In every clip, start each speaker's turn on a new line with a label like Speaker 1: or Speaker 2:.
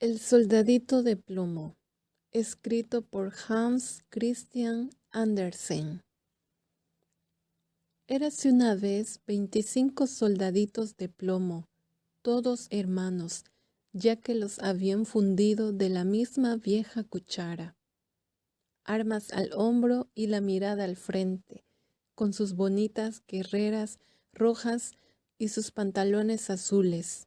Speaker 1: El soldadito de plomo, escrito por Hans Christian Andersen. Érase una vez 25 soldaditos de plomo, todos hermanos, ya que los habían fundido de la misma vieja cuchara. Armas al hombro y la mirada al frente, con sus bonitas guerreras rojas y sus pantalones azules.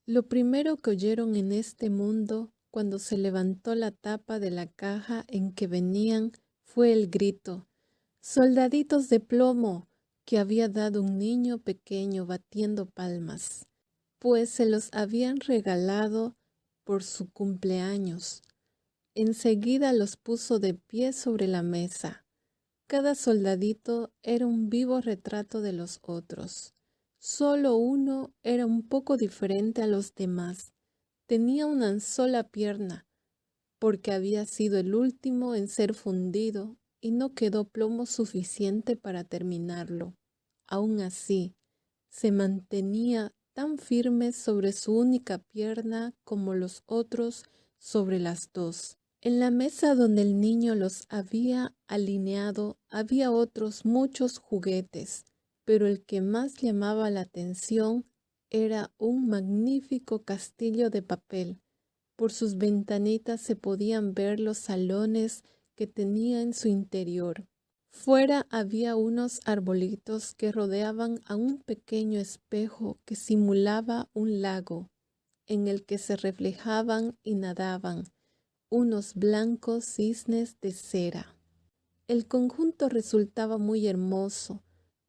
Speaker 1: Lo primero que oyeron en este mundo, cuando se levantó la tapa de la caja en que venían, fue el grito: «¡Soldaditos de plomo!», que había dado un niño pequeño batiendo palmas, pues se los habían regalado por su cumpleaños. Enseguida los puso de pie sobre la mesa. Cada soldadito era un vivo retrato de los otros. Solo uno era un poco diferente a los demás. Tenía una sola pierna, porque había sido el último en ser fundido y no quedó plomo suficiente para terminarlo. Aún así, se mantenía tan firme sobre su única pierna como los otros sobre las dos. En la mesa donde el niño los había alineado había otros muchos juguetes, pero el que más llamaba la atención era un magnífico castillo de papel. Por sus ventanitas se podían ver los salones que tenía en su interior. Fuera había unos arbolitos que rodeaban a un pequeño espejo que simulaba un lago, en el que se reflejaban y nadaban unos blancos cisnes de cera. El conjunto resultaba muy hermoso,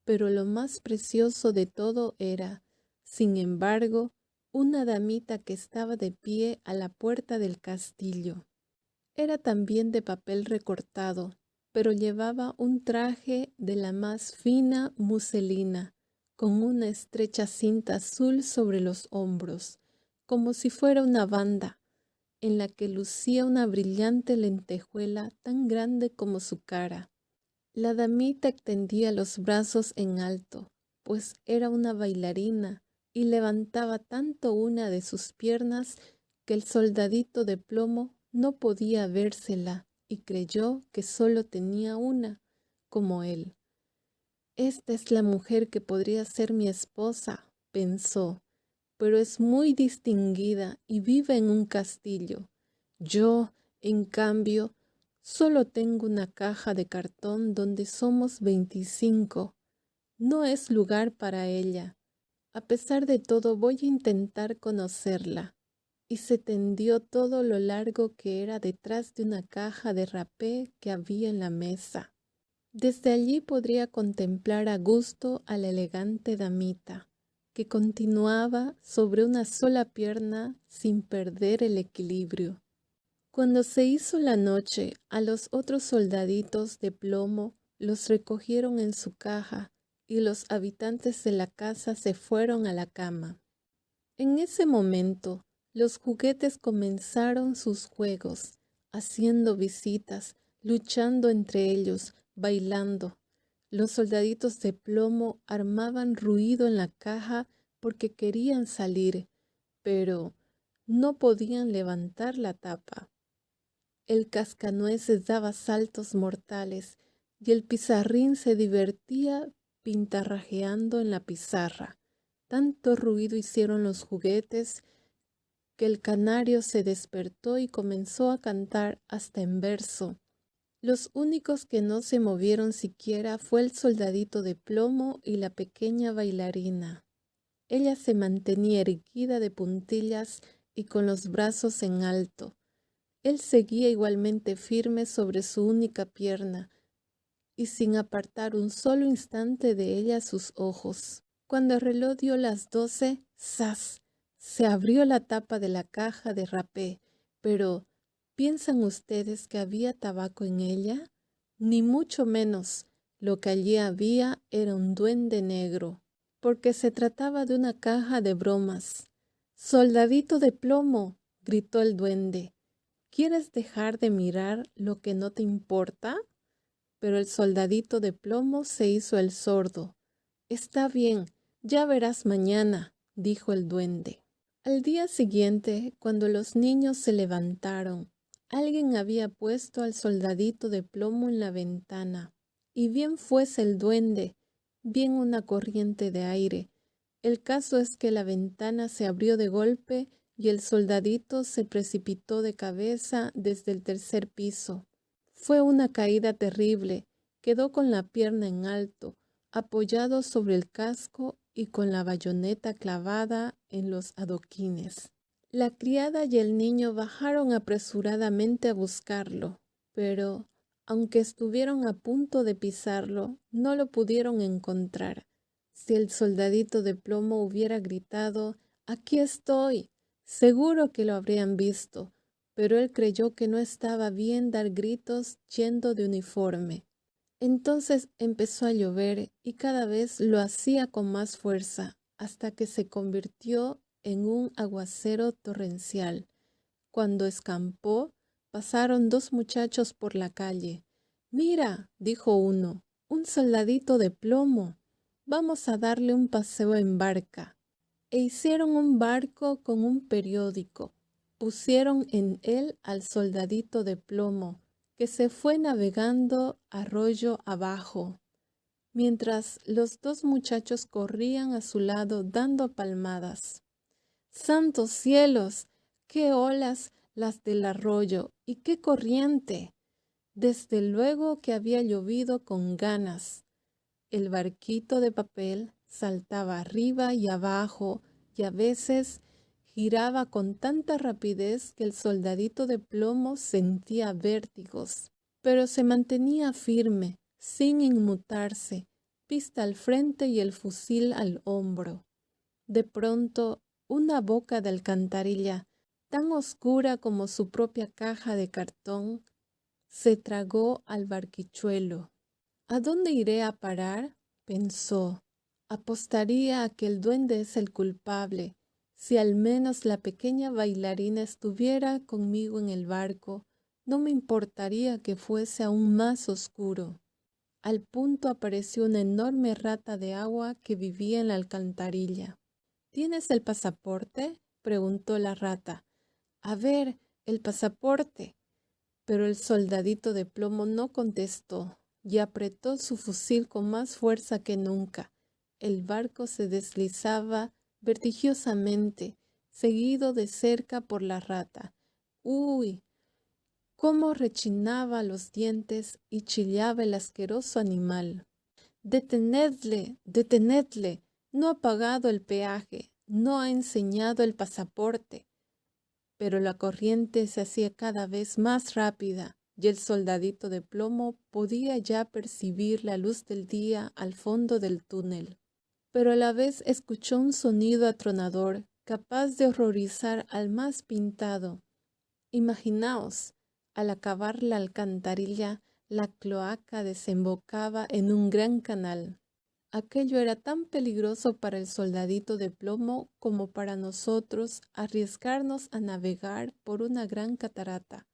Speaker 1: pero lo más precioso de todo era, sin embargo, una damita que estaba de pie a la puerta del castillo. Era también de papel recortado, pero llevaba un traje de la más fina muselina, con una estrecha cinta azul sobre los hombros, como si fuera una banda, en la que lucía una brillante lentejuela tan grande como su cara. La damita extendía los brazos en alto, pues era una bailarina, y levantaba tanto una de sus piernas que el soldadito de plomo no podía vérsela y creyó que solo tenía una, como él. «Esta es la mujer que podría ser mi esposa», pensó, «pero es muy distinguida y vive en un castillo. Yo, en cambio, solo tengo una caja de cartón donde somos 25. No es lugar para ella. A pesar de todo, voy a intentar conocerla». Y se tendió todo lo largo que era detrás de una caja de rapé que había en la mesa. Desde allí podría contemplar a gusto a la elegante damita, que continuaba sobre una sola pierna sin perder el equilibrio. Cuando se hizo la noche, a los otros soldaditos de plomo los recogieron en su caja y los habitantes de la casa se fueron a la cama. En ese momento, los juguetes comenzaron sus juegos, haciendo visitas, luchando entre ellos, bailando. Los soldaditos de plomo armaban ruido en la caja porque querían salir, pero no podían levantar la tapa. El cascanueces daba saltos mortales y el pizarrín se divertía pintarrajeando en la pizarra. Tanto ruido hicieron los juguetes que el canario se despertó y comenzó a cantar hasta en verso. Los únicos que no se movieron siquiera fue el soldadito de plomo y la pequeña bailarina. Ella se mantenía erguida de puntillas y con los brazos en alto. Él seguía igualmente firme sobre su única pierna y sin apartar un solo instante de ella sus ojos. Cuando el reloj dio las 12, ¡zas!, se abrió la tapa de la caja de rapé, pero ¿piensan ustedes que había tabaco en ella? Ni mucho menos. Lo que allí había era un duende negro, porque se trataba de una caja de bromas. «¡Soldadito de plomo!», gritó el duende, «¿quieres dejar de mirar lo que no te importa?». Pero el soldadito de plomo se hizo el sordo. «Está bien, ya verás mañana», dijo el duende. Al día siguiente, cuando los niños se levantaron, alguien había puesto al soldadito de plomo en la ventana, y bien fuese el duende, bien una corriente de aire. El caso es que la ventana se abrió de golpe y el soldadito se precipitó de cabeza desde el tercer piso. Fue una caída terrible. Quedó con la pierna en alto, apoyado sobre el casco y con la bayoneta clavada en los adoquines. La criada y el niño bajaron apresuradamente a buscarlo, pero, aunque estuvieron a punto de pisarlo, no lo pudieron encontrar. Si el soldadito de plomo hubiera gritado, «¡Aquí estoy!», seguro que lo habrían visto, pero él creyó que no estaba bien dar gritos yendo de uniforme. Entonces empezó a llover y cada vez lo hacía con más fuerza, hasta que se convirtió en un aguacero torrencial. Cuando escampó, pasaron dos muchachos por la calle. «Mira», dijo uno, «un soldadito de plomo. Vamos a darle un paseo en barca». E hicieron un barco con un periódico. Pusieron en él al soldadito de plomo, que se fue navegando arroyo abajo, mientras los dos muchachos corrían a su lado dando palmadas. ¡Santos cielos! ¡Qué olas las del arroyo! ¡Y qué corriente! Desde luego que había llovido con ganas. El barquito de papel saltaba arriba y abajo y a veces giraba con tanta rapidez que el soldadito de plomo sentía vértigos, pero se mantenía firme, sin inmutarse, vista al frente y el fusil al hombro. De pronto, una boca de alcantarilla, tan oscura como su propia caja de cartón, se tragó al barquichuelo. «¿A dónde iré a parar?», pensó. «Apostaría a que el duende es el culpable. Si al menos la pequeña bailarina estuviera conmigo en el barco, no me importaría que fuese aún más oscuro». Al punto apareció una enorme rata de agua que vivía en la alcantarilla. «¿Tienes el pasaporte?», preguntó la rata. «A ver, el pasaporte». Pero el soldadito de plomo no contestó y apretó su fusil con más fuerza que nunca. El barco se deslizaba vertigiosamente, seguido de cerca por la rata. ¡Uy! Cómo rechinaba los dientes y chillaba el asqueroso animal. «¡Detenedle! ¡Detenedle! No ha pagado el peaje, no ha enseñado el pasaporte». Pero la corriente se hacía cada vez más rápida y el soldadito de plomo podía ya percibir la luz del día al fondo del túnel. Pero a la vez escuchó un sonido atronador capaz de horrorizar al más pintado. Imaginaos, al acabar la alcantarilla, la cloaca desembocaba en un gran canal. Aquello era tan peligroso para el soldadito de plomo como para nosotros arriesgarnos a navegar por una gran catarata.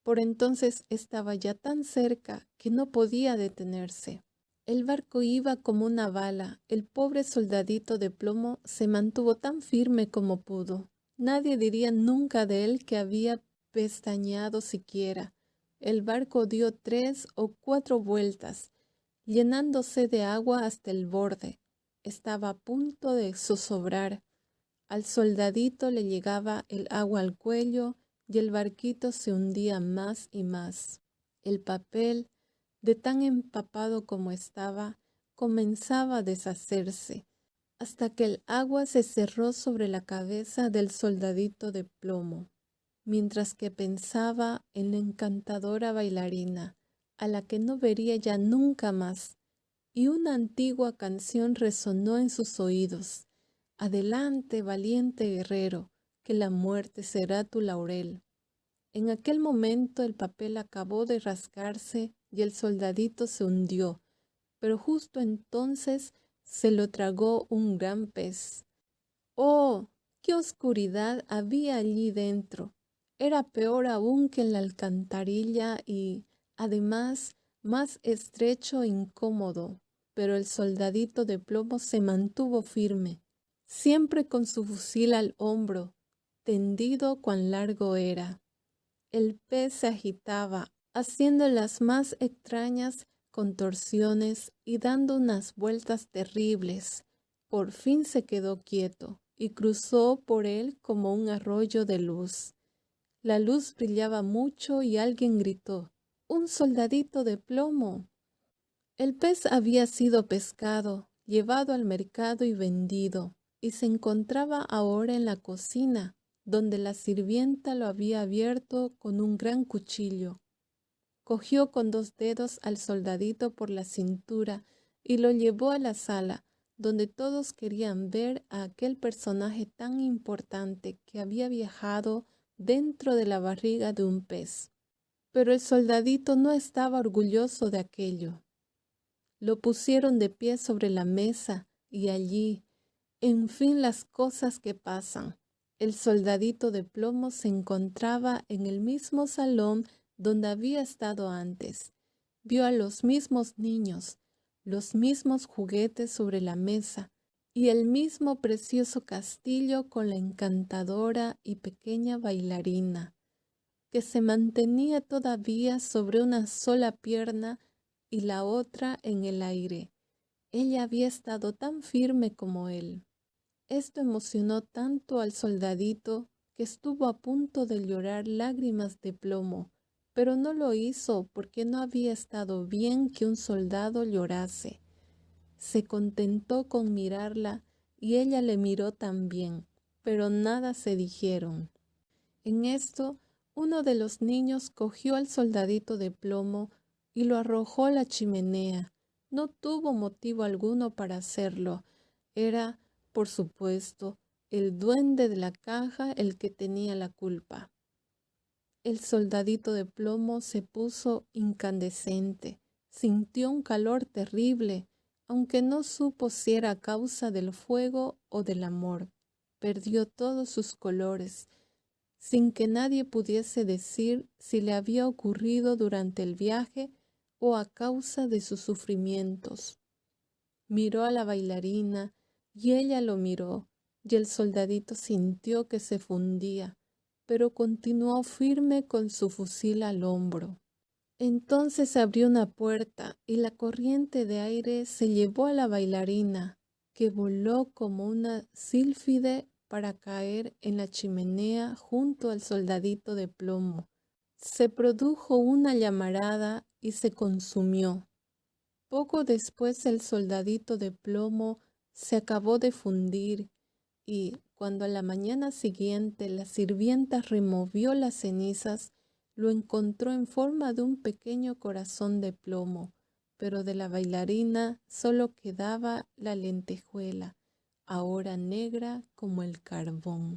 Speaker 1: Por entonces estaba ya tan cerca que no podía detenerse. El barco iba como una bala. El pobre soldadito de plomo se mantuvo tan firme como pudo. Nadie diría nunca de él que había pestañeado siquiera. El barco dio 3 o 4 vueltas, llenándose de agua hasta el borde. Estaba a punto de zozobrar. Al soldadito le llegaba el agua al cuello y el barquito se hundía más y más. El papel, de tan empapado como estaba, comenzaba a deshacerse, hasta que el agua se cerró sobre la cabeza del soldadito de plomo, mientras que pensaba en la encantadora bailarina, a la que no vería ya nunca más, y una antigua canción resonó en sus oídos. «Adelante, valiente guerrero, que la muerte será tu laurel». En aquel momento el papel acabó de rasgarse y el soldadito se hundió, pero justo entonces se lo tragó un gran pez. ¡Oh! ¡Qué oscuridad había allí dentro! Era peor aún que en la alcantarilla y, además, más estrecho e incómodo, pero el soldadito de plomo se mantuvo firme. siempre con su fusil al hombro, tendido cuán largo era. El pez se agitaba, haciendo las más extrañas contorsiones y dando unas vueltas terribles. Por fin se quedó quieto y cruzó por él como un arroyo de luz. La luz brillaba mucho y alguien gritó: «¡Un soldadito de plomo!». El pez había sido pescado, llevado al mercado y vendido, y se encontraba ahora en la cocina, donde la sirvienta lo había abierto con un gran cuchillo. Cogió con 2 dedos al soldadito por la cintura y lo llevó a la sala, donde todos querían ver a aquel personaje tan importante que había viajado dentro de la barriga de un pez. Pero el soldadito no estaba orgulloso de aquello. Lo pusieron de pie sobre la mesa y allí, en fin, las cosas que pasan. El soldadito de plomo se encontraba en el mismo salón donde había estado antes. Vio a los mismos niños, los mismos juguetes sobre la mesa y el mismo precioso castillo con la encantadora y pequeña bailarina, que se mantenía todavía sobre una sola pierna y la otra en el aire. Ella había estado tan firme como él. Esto emocionó tanto al soldadito que estuvo a punto de llorar lágrimas de plomo, pero no lo hizo porque no había estado bien que un soldado llorase. Se contentó con mirarla y ella le miró también, pero nada se dijeron. En esto, uno de los niños cogió al soldadito de plomo y lo arrojó a la chimenea. No tuvo motivo alguno para hacerlo. Era, por supuesto, el duende de la caja el que tenía la culpa. El soldadito de plomo se puso incandescente, sintió un calor terrible, aunque no supo si era a causa del fuego o del amor. Perdió todos sus colores, sin que nadie pudiese decir si le había ocurrido durante el viaje o a causa de sus sufrimientos. Miró a la bailarina y ella lo miró, y el soldadito sintió que se fundía, pero continuó firme con su fusil al hombro. Entonces abrió una puerta y la corriente de aire se llevó a la bailarina, que voló como una sílfide para caer en la chimenea junto al soldadito de plomo. Se produjo una llamarada y se consumió. Poco después el soldadito de plomo se acabó de fundir y, cuando a la mañana siguiente la sirvienta removió las cenizas, lo encontró en forma de un pequeño corazón de plomo, pero de la bailarina solo quedaba la lentejuela, ahora negra como el carbón.